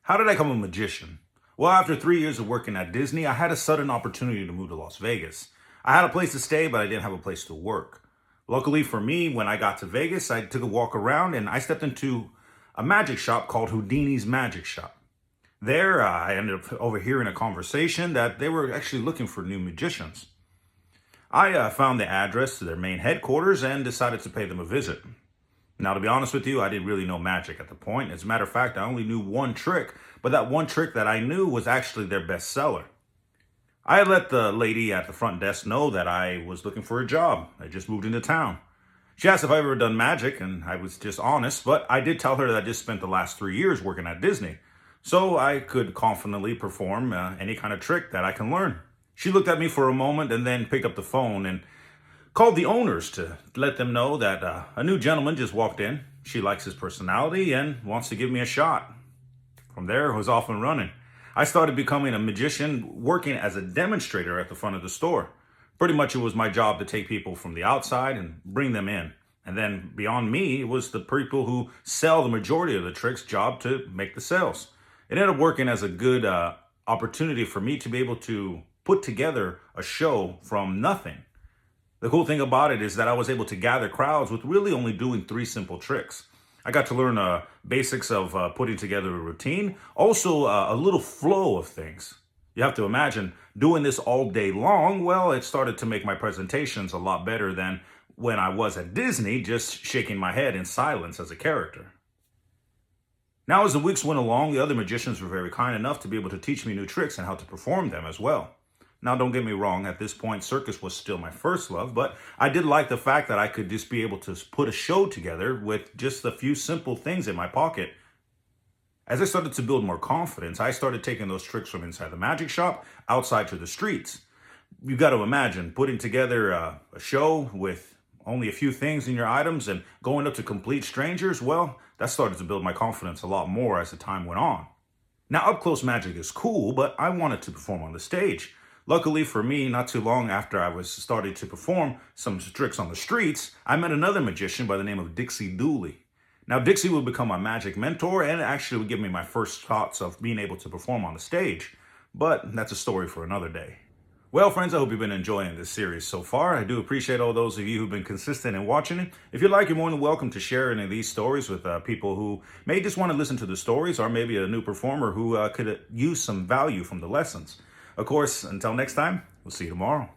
How did I become a magician? Well, after 3 years of working at Disney, I had a sudden opportunity to move to Las Vegas. I had a place to stay, but I didn't have a place to work. Luckily for me, when I got to Vegas, I took a walk around and I stepped into a magic shop called Houdini's Magic Shop. There, I ended up overhearing a conversation that they were actually looking for new magicians. I found the address to their main headquarters and decided to pay them a visit. Now, to be honest with you, I didn't really know magic at the point. As a matter of fact, I only knew one trick, but that one trick that I knew was actually their best seller. I had let the lady at the front desk know that I was looking for a job. I just moved into town. She asked if I ever done magic, and I was just honest, but I did tell her that I just spent the last 3 years working at Disney, so I could confidently perform any kind of trick that I can learn. She looked at me for a moment and then picked up the phone and called the owners to let them know that a new gentleman just walked in. She likes his personality and wants to give me a shot. From there, I was off and running. I started becoming a magician working as a demonstrator at the front of the store. Pretty much it was my job to take people from the outside and bring them in. And then beyond me, it was the people who sell the majority of the tricks' job to make the sales. It ended up working as a good opportunity for me to be able to put together a show from nothing. The cool thing about it is that I was able to gather crowds with really only doing 3 simple tricks. I got to learn basics of putting together a routine, also a little flow of things. You have to imagine doing this all day long. Well, it started to make my presentations a lot better than when I was at Disney, just shaking my head in silence as a character. Now, as the weeks went along, the other magicians were very kind enough to be able to teach me new tricks and how to perform them as well. Now, don't get me wrong, at this point, circus was still my first love, but I did like the fact that I could just be able to put a show together with just a few simple things in my pocket. As I started to build more confidence, I started taking those tricks from inside the magic shop outside to the streets. You got to imagine putting together a show with only a few things in your items and going up to complete strangers. Well, that started to build my confidence a lot more as the time went on. Now, up close magic is cool, but I wanted to perform on the stage. Luckily for me, not too long after I was starting to perform some tricks on the streets, I met another magician by the name of Dixie Dooley. Now, Dixie would become my magic mentor and actually would give me my first thoughts of being able to perform on the stage. But that's a story for another day. Well, friends, I hope you've been enjoying this series so far. I do appreciate all those of you who've been consistent in watching it. If you'd like, you're more than welcome to share any of these stories with people who may just want to listen to the stories, or maybe a new performer who could use some value from the lessons. Of course, until next time, we'll see you tomorrow.